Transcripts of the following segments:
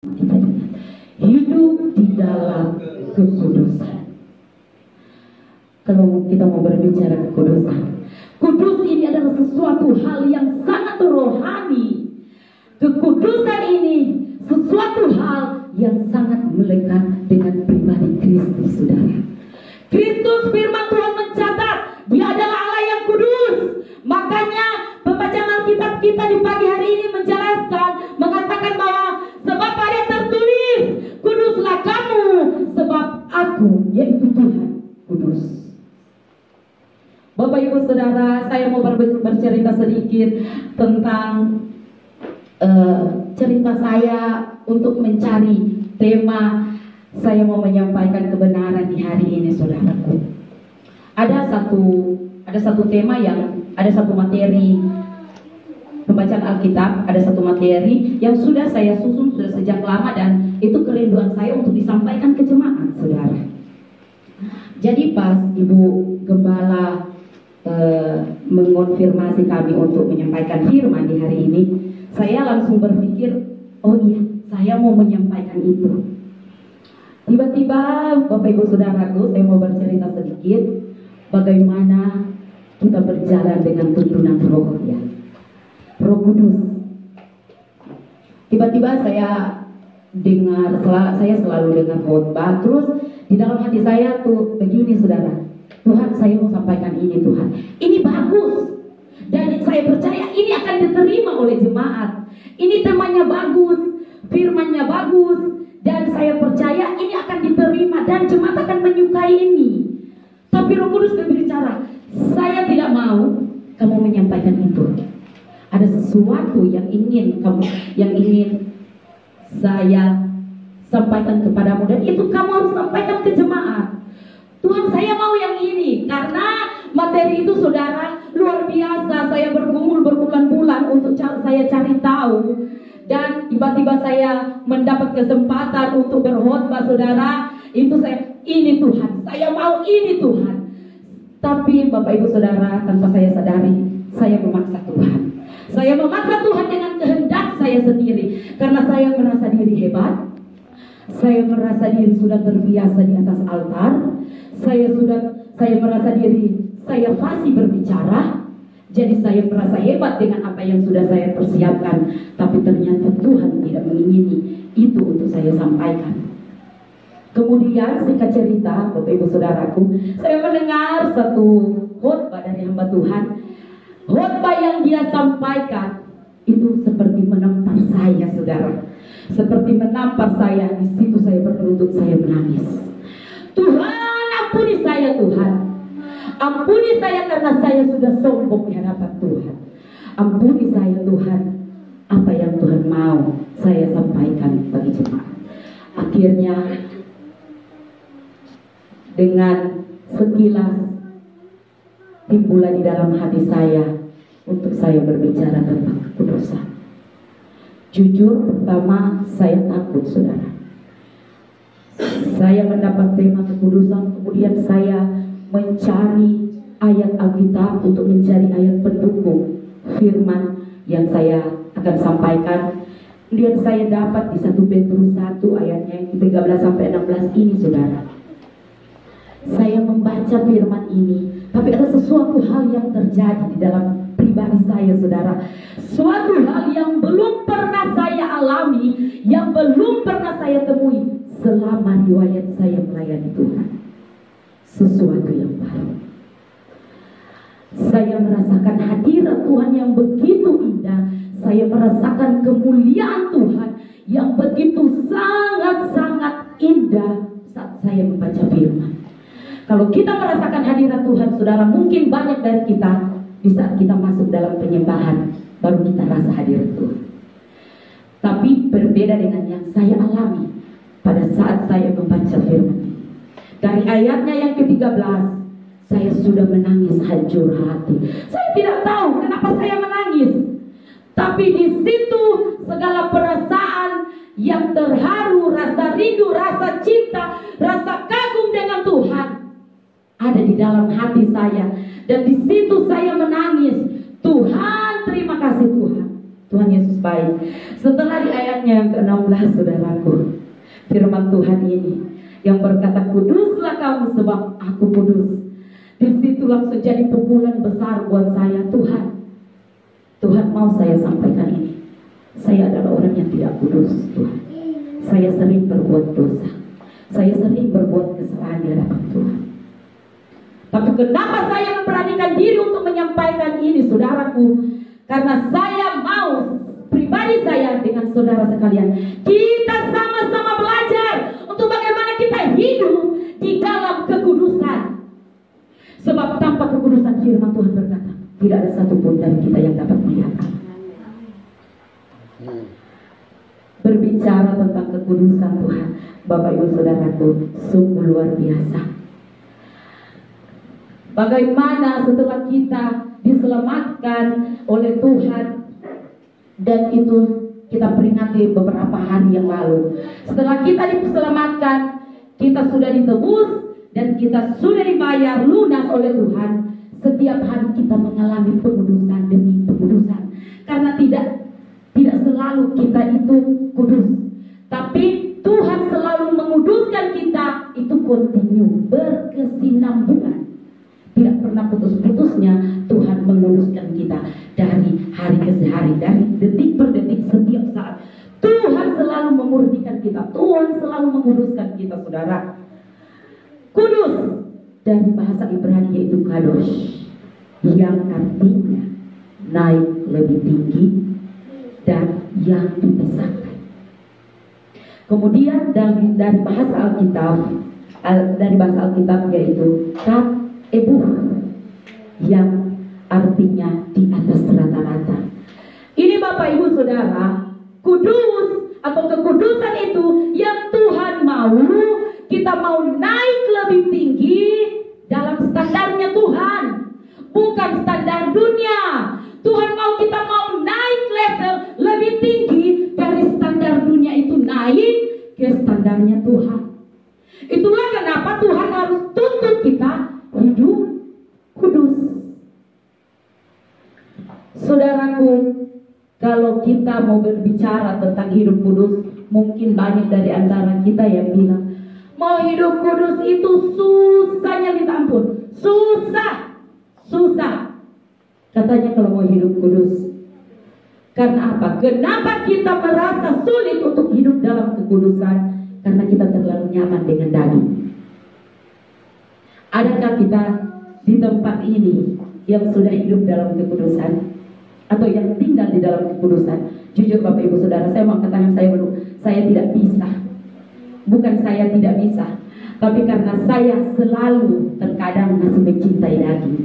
kita ingat, hidup di dalam kekudusan. Kalau kita mau berbicara kekudusan, kudus ini adalah sesuatu hal yang sangat rohani. Kekudusan ini sesuatu hal yang sangat melekat dengan pribadi Kristus, saudara. Kristus, firman Tuhan mencatat, Dia adalah Allah yang kudus. Makanya pembacaan Alkitab kita di pagi hari ini menjelaskan, mengatakan bahwa sebab ada tertulis, kuduslah kamu, sebab aku, yaitu Tuhan, kudus. Bapak Ibu Saudara, saya mau bercerita sedikit tentang cerita saya untuk mencari tema. Saya mau menyampaikan kebenaran di hari ini, saudaraku. Ada satu tema ada satu materi pembacaan Alkitab, ada satu materi yang sudah saya susun sudah sejak lama, dan itu kerinduan saya untuk disampaikan ke jemaat, saudara. Jadi pas Ibu Gembala mengonfirmasi kami untuk menyampaikan firman di hari ini, saya langsung berpikir, oh iya, saya mau menyampaikan itu. Tiba-tiba, Bapak Ibu Saudaraku, saya mau bercerita sedikit bagaimana kita berjalan dengan tuntunan Roh, ya, Roh Kudus. Tiba-tiba saya selalu dengar khotbah, terus di dalam hati saya tuh begini, saudara, Tuhan, saya mau sampaikan ini, Tuhan, ini bagus, dan saya percaya ini akan diterima oleh jemaat. Ini temanya bagus, firmannya bagus, dan saya percaya ini akan diterima dan jemaat akan menyukai ini. Tapi Roh Kudus berbicara, saya tidak mau kamu menyampaikan itu. Ada sesuatu yang ingin saya sampaikan kepadamu, dan itu kamu harus sampaikan ke jemaat. Tuhan, saya mau yang ini, karena materi itu, saudara, luar biasa. Saya bergumul berbulan-bulan untuk saya cari tahu, dan tiba-tiba saya mendapat kesempatan untuk berkhotbah, saudara. Ini Tuhan, saya mau ini, Tuhan. Tapi Bapak Ibu Saudara, tanpa saya sadari, saya memaksa Tuhan. Saya memaksa Tuhan dengan kehendak saya sendiri, karena saya merasa diri hebat. Saya merasa diri sudah terbiasa di atas altar. Saya merasa diri saya fasih berbicara. Jadi saya merasa hebat dengan apa yang sudah saya persiapkan. Tapi ternyata Tuhan tidak mengingini itu untuk saya sampaikan. Kemudian singkat cerita, Bapak Ibu Saudaraku, saya mendengar satu khotbah dari hamba Tuhan. Khotbah yang dia sampaikan itu seperti menampar saya, saudara. Seperti menampar saya. Di situ saya berlutut, saya menangis. Tuhan, ampuni saya, Tuhan. Ampuni saya karena saya sudah sombong di hadapan Tuhan. Ampuni saya, Tuhan. Apa yang Tuhan mau saya sampaikan bagi jemaat. Akhirnya dengan sekilas timbulan di dalam hati saya untuk saya berbicara tentang kekudusan. Jujur, pertama saya takut, saudara. Saya mendapat tema kekudusan, kemudian saya mencari ayat Alkitab untuk mencari ayat pendukung firman yang saya akan sampaikan. Kemudian saya dapat di 1 Petrus 1 ayatnya yang 13 sampai 16 ini, saudara. Saya membaca firman ini, tapi ada sesuatu hal yang terjadi di dalam pribadi saya, saudara. Suatu hal yang belum pernah saya alami, yang belum pernah saya temui selama riwayat saya melayani Tuhan. Sesuatu yang baru. Saya merasakan hadirat Tuhan yang begitu indah. Saya merasakan kemuliaan Tuhan yang begitu sangat-sangat indah saat saya membaca firman. Kalau kita merasakan hadirat Tuhan, saudara, mungkin banyak dari kita di saat kita masuk dalam penyembahan baru kita rasa hadirat Tuhan. Tapi berbeda dengan yang saya alami pada saat saya membaca firman ini. Dari ayatnya yang ke-13, saya sudah menangis hancur hati. Saya tidak tahu kenapa saya menangis. Tapi di situ segala perasaan yang terharu, rasa rindu, rasa cinta, rasa kagum dengan Tuhan ada di dalam hati saya. Dan di situ saya menangis. Tuhan, terima kasih Tuhan. Tuhan Yesus baik. Setelah di ayatnya yang ke-16, saudaraku, firman Tuhan ini yang berkata, kuduslah kamu sebab aku kudus. Di situ langsung jadi pukulan besar buat saya. Tuhan mau saya sampaikan ini. Saya adalah orang yang tidak kudus, Tuhan. Saya sering berbuat dosa. Saya sering berbuat kesalahan di hadapan Tuhan. Tapi kenapa saya memberanikan diri untuk menyampaikan ini, saudaraku? Karena saya mau, pribadi saya dengan saudara sekalian, kita sama-sama belajar untuk bagaimana kita hidup di dalam kekudusan. Sebab tanpa kekudusan, firman Tuhan berkata, tidak ada satupun dari kita yang dapat melihat Allah. Berbicara tentang kekudusan Tuhan, Bapak Ibu Saudaraku, sungguh luar biasa. Bagaimana setelah kita diselamatkan oleh Tuhan, dan itu kita peringati beberapa hari yang lalu. Setelah kita diselamatkan, kita sudah ditebus dan kita sudah dibayar lunas oleh Tuhan. Setiap hari kita mengalami pengudusan demi pengudusan, karena tidak selalu kita itu kudus, tapi Tuhan selalu menguduskan kita. Itu kontinu, berkesinambungan. Tidak pernah putus-putusnya Tuhan menguduskan kita dari hari ke hari, dari detik per detik, setiap saat. Tuhan selalu memurnikan kita, Tuhan selalu menguduskan kita, saudara. Kudus dari bahasa Ibrani yaitu kadosh, yang artinya naik lebih tinggi dan yang dipisahkan. Kemudian dari bahasa Alkitab yaitu kat ebuh, yang artinya di atas rata-rata. Ini Bapak Ibu Saudara, kudus atau kekudusan itu yang Tuhan mau. Kita mau naik lebih tinggi dalam standarnya Tuhan, bukan standar dunia. Tuhan mau kita mau naik level lebih tinggi dari standar dunia itu, naik ke standarnya Tuhan. Itulah kenapa Tuhan harus tuntut kita hidup kudus. Saudaraku, kalau kita mau berbicara tentang hidup kudus, mungkin banyak dari antara kita yang bilang, mau hidup kudus itu susahnya minta ampun. Susah katanya kalau mau hidup kudus. Karena apa? Kenapa kita merasa sulit untuk hidup dalam kekudusan? Karena kita terlalu nyaman dengan daging. Adakah kita di tempat ini yang sudah hidup dalam kekudusan, atau yang tinggal di dalam kekudusan? Jujur Bapak Ibu Saudara, saya mau katakan saya tidak bisa. Bukan saya tidak bisa, tapi karena saya selalu terkadang masih mencintai daging.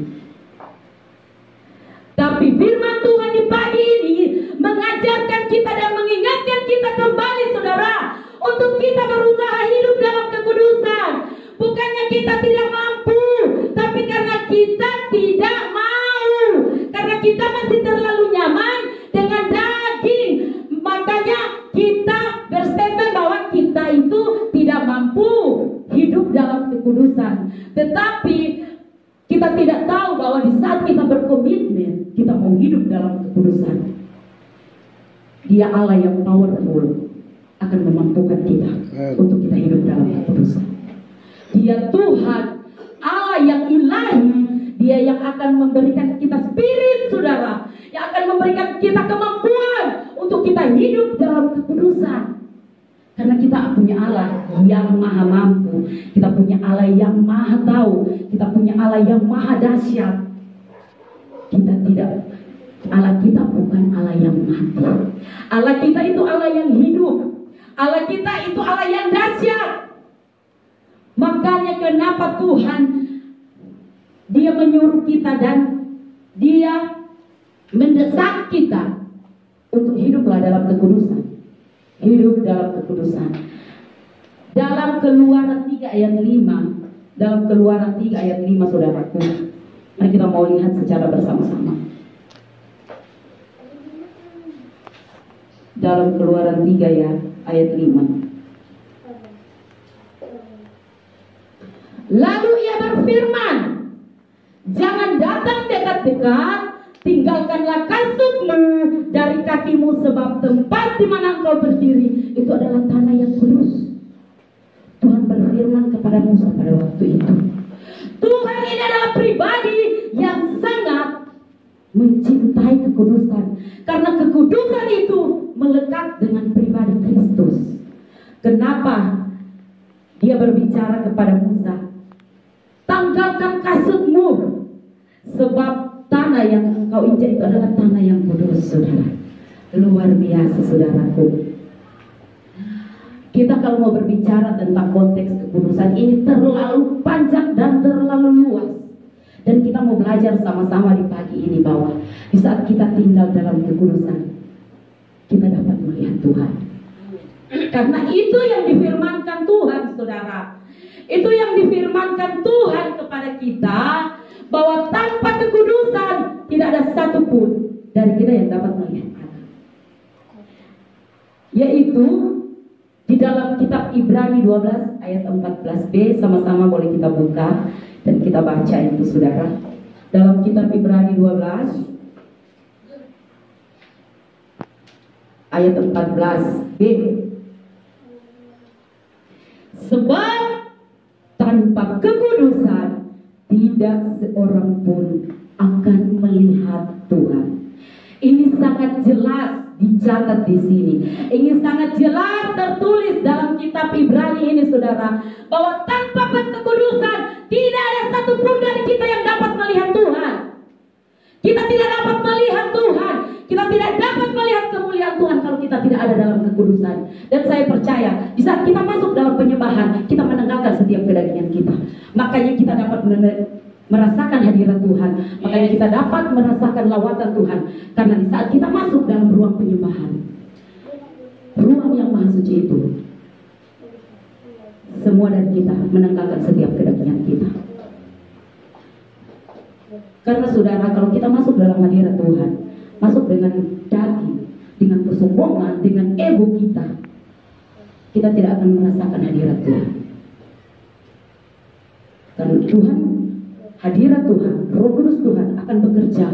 Tapi firman Tuhan di pagi ini mengajarkan kita dan mengingatkan kita kembali, saudara, untuk kita berusaha hidup dalam kekudusan. Bukannya kita tidak mampu, tapi karena kita tidak mau, karena kita masih terlalu nyaman dengan daging. Makanya kita berstatement bahwa kita itu tidak mampu hidup dalam kekudusan. Tetapi kita tidak tahu bahwa di saat kita berkomitmen, kita mau hidup dalam kekudusan, Dia Allah yang powerful akan memampukan kita untuk kita hidup dalam kekudusan. Dia Tuhan Allah yang ilahi, Dia yang akan memberikan kita spirit, saudara, yang akan memberikan kita kemampuan untuk kita hidup dalam kekudusan. Karena kita punya Allah yang maha mampu, kita punya Allah yang maha tahu, kita punya Allah yang maha dahsyat. Allah kita bukan Allah yang mati. Allah kita itu Allah yang hidup. Allah kita itu Allah yang dahsyat. Makanya kenapa Tuhan Dia menyuruh kita dan Dia mendesak kita untuk hiduplah dalam kekudusan. Hidup dalam kekudusan. Dalam Keluaran 3 ayat 5, dalam Keluaran 3 ayat 5, saudaraku, mari kita mau lihat secara bersama-sama. Dalam Keluaran 3 ya, ayat 5. Lalu Ia berfirman, jangan datang dekat-dekat, tinggalkanlah kasutmu dari kakimu, sebab tempat di mana engkau berdiri itu adalah tanah yang kudus. Tuhan berfirman kepada Musa pada waktu itu. Tuhan ini adalah pribadi yang sangat mencintai kekudusan, karena kekudusan itu melekat dengan pribadi Kristus. Kenapa dia berbicara kepada Musa, tanggalkan kasutmu, sebab tanah yang engkau injak itu adalah tanah yang kudus, saudara. Luar biasa, saudaraku. Kita kalau mau berbicara tentang konteks kekudusan ini terlalu panjang dan terlalu luas. Dan kita mau belajar sama-sama di pagi ini bahwa di saat kita tinggal dalam kekudusan, kita dapat melihat Tuhan. Karena itu yang difirmankan Tuhan, saudara. Itu yang difirmankan Tuhan kepada kita, bahwa tanpa kekudusan tidak ada satupun dari kita yang dapat melihat Allah. Yaitu di dalam kitab Ibrani 12 ayat 14b, sama-sama boleh kita buka dan kita baca itu, saudara. Dalam kitab Ibrani 12 ayat 14b. Sebab tanpa kekudusan tidak seorang pun akan melihat Tuhan. Ini sangat jelas dicatat di sini. Ini sangat jelas tertulis dalam kitab Ibrani ini, saudara, bahwa tanpa kekudusan tidak ada satupun dari kita yang dapat melihat Tuhan. Kita tidak dapat melihat Tuhan. Kita tidak dapat melihat kemuliaan Tuhan kalau kita tidak ada dalam kekudusan. Dan saya percaya di saat kita masuk dalam penyembahan, kita menanggalkan setiap kedagingan kita. Makanya kita dapat merasakan hadirat Tuhan. Makanya kita dapat merasakan lawatan Tuhan. Karena di saat kita masuk dalam ruang penyembahan, ruang yang maha suci itu, semua dari kita menanggalkan setiap kedagingan kita. Karena saudara, kalau kita masuk dalam hadirat Tuhan, masuk dengan daging, dengan kesombongan, dengan ego kita, kita tidak akan merasakan hadirat Tuhan. Karena Tuhan, hadirat Tuhan, Roh Kudus Tuhan akan bekerja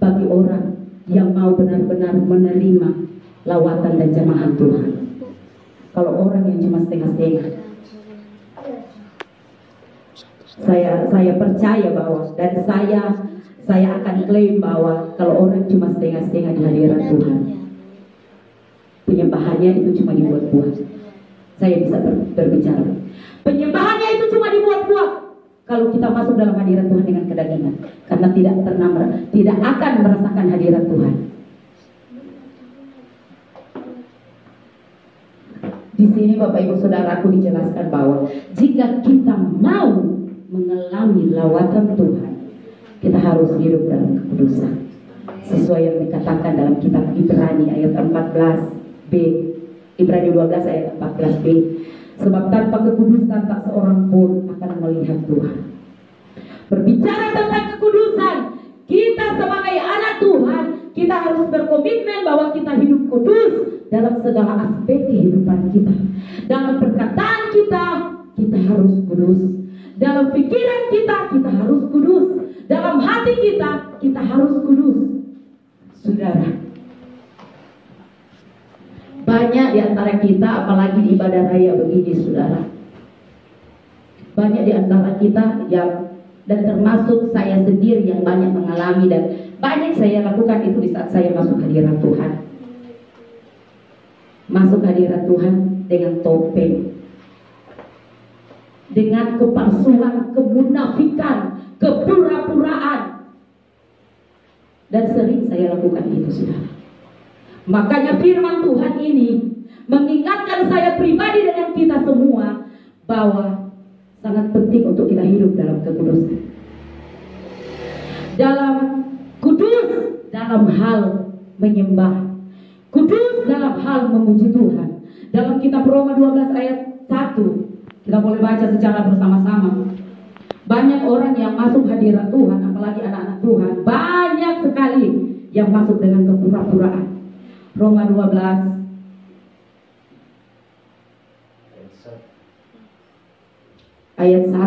bagi orang yang mau benar-benar menerima lawatan dan jamahan Tuhan. Kalau orang yang cuma setengah-setengah, saya percaya bahwa, dan saya akan klaim bahwa kalau orang cuma setengah-setengah di hadirat Tuhan, penyembahannya itu cuma dibuat-buat. Saya bisa berbicara, penyembahannya itu cuma dibuat-buat kalau kita masuk dalam hadirat Tuhan dengan kedagingan, karena tidak akan merasakan hadirat Tuhan. Di sini Bapak Ibu Saudaraku dijelaskan bahwa jika kita mau mengalami lawatan Tuhan, kita harus hidup dalam kekudusan, sesuai yang dikatakan dalam kitab Ibrani ayat 14b, Ibrani 12 ayat 14b. Sebab tanpa kekudusan tak seorang pun akan melihat Tuhan. Berbicara tentang kekudusan, kita sebagai anak Tuhan, kita harus berkomitmen bahwa kita hidup kudus dalam segala aspek kehidupan kita. Dalam perkataan kita, kita harus kudus. Dalam pikiran kita, kita harus kudus. Dalam hati kita, kita harus kudus. Saudara, banyak di antara kita, apalagi di ibadah raya begini, saudara, banyak di antara kita yang, dan termasuk saya sendiri yang banyak mengalami, dan banyak saya lakukan itu di saat saya masuk hadirat Tuhan. Masuk hadirat Tuhan dengan topeng, dengan kepalsuan, kemunafikan, kepura-puraan, dan sering saya lakukan itu, saudara. Makanya firman Tuhan ini mengingatkan saya pribadi dan kita semua bahwa sangat penting untuk kita hidup dalam kekudusan. Dalam kudus dalam hal menyembah, kudus dalam hal memuji Tuhan. Dalam kitab Roma 12 ayat 1, kita boleh baca secara bersama-sama. Banyak orang yang masuk hadirat Tuhan, apalagi anak-anak Tuhan, banyak sekali yang masuk dengan kepura-puraan. Roma 12 ayat 1.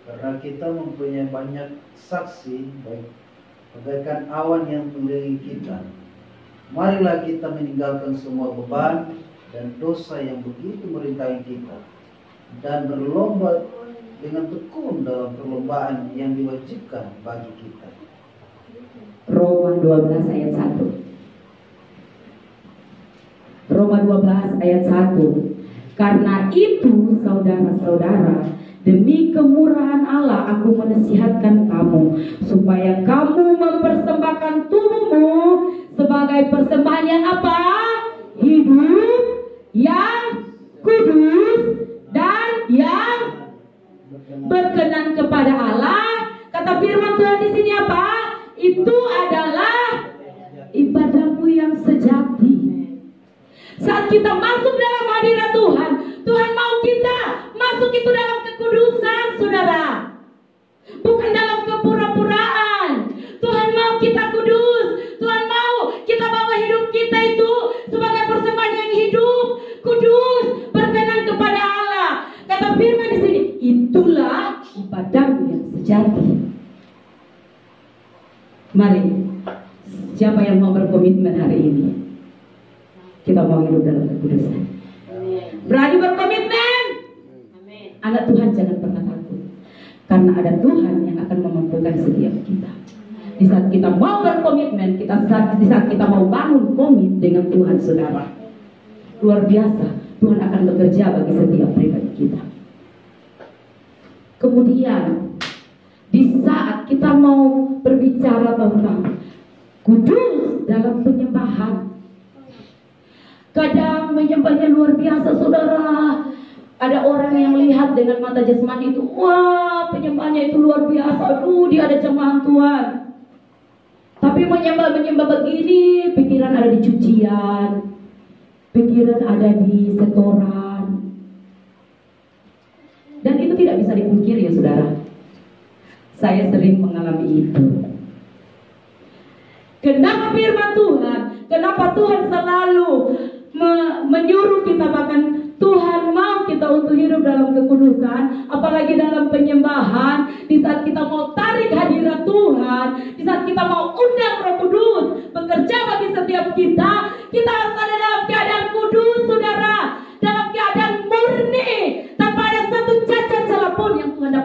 Karena kita mempunyai banyak saksi, baik bagaikan awan yang mengelilingi kita. Marilah kita meninggalkan semua beban dan dosa yang begitu merintangi kita, dan berlomba dengan tekun dalam perlombaan yang diwajibkan bagi kita. Roma 12 ayat 1. Roma 12 ayat 1. Karena itu saudara-saudara, demi kemurahan Allah aku menasihatkan kamu, supaya kamu mempersembahkan tubuhmu sebagai persembahan yang apa? Hidup, yang kudus, dan yang berkenan kepada Allah. Kata firman Tuhan di sini apa? Itu adalah ibadahmu yang sejati. Saat kita masuk dalam hadirat Tuhan, Tuhan mau kita masuk itu dalam kekudusan, saudara. Bukan dalam kepura-puraan. Tuhan mau kita kudus. Tuhan mau kita bawa hidup kita itu sebagai persembahan yang hidup, kudus, berkenan kepada Allah. Kata firman di sini, itulah ibadahmu yang sejati. Mari, siapa yang mau berkomitmen hari ini? Kita mau hidup dalam kekudusan. Berani berkomitmen? Anak Tuhan jangan pernah takut, karena ada Tuhan yang akan memampukan setiap kita. Di saat kita mau berkomitmen, di saat kita mau bangun komit dengan Tuhan, saudara, luar biasa Tuhan akan bekerja bagi setiap pribadi kita. Kemudian di saat kita mau berbicara tentang kudus dalam penyembahan, kadang menyembahnya luar biasa, saudara. Ada orang yang melihat dengan mata jasmani itu, wah penyembahannya itu luar biasa, aduh dia ada jemaat Tuhan. Tapi menyembah begini, pikiran ada di cucian, pikiran ada di setoran. Dan itu tidak bisa dipungkiri ya saudara. Saya sering mengalami itu. Kenapa firman Tuhan? Kenapa Tuhan selalu menyuruh kita, bahkan Tuhan mau kita untuk hidup dalam kekudusan, apalagi dalam penyembahan. Di saat kita mau tarik hadirat Tuhan, di saat kita mau undang Roh Kudus bekerja bagi setiap kita, kita harus ada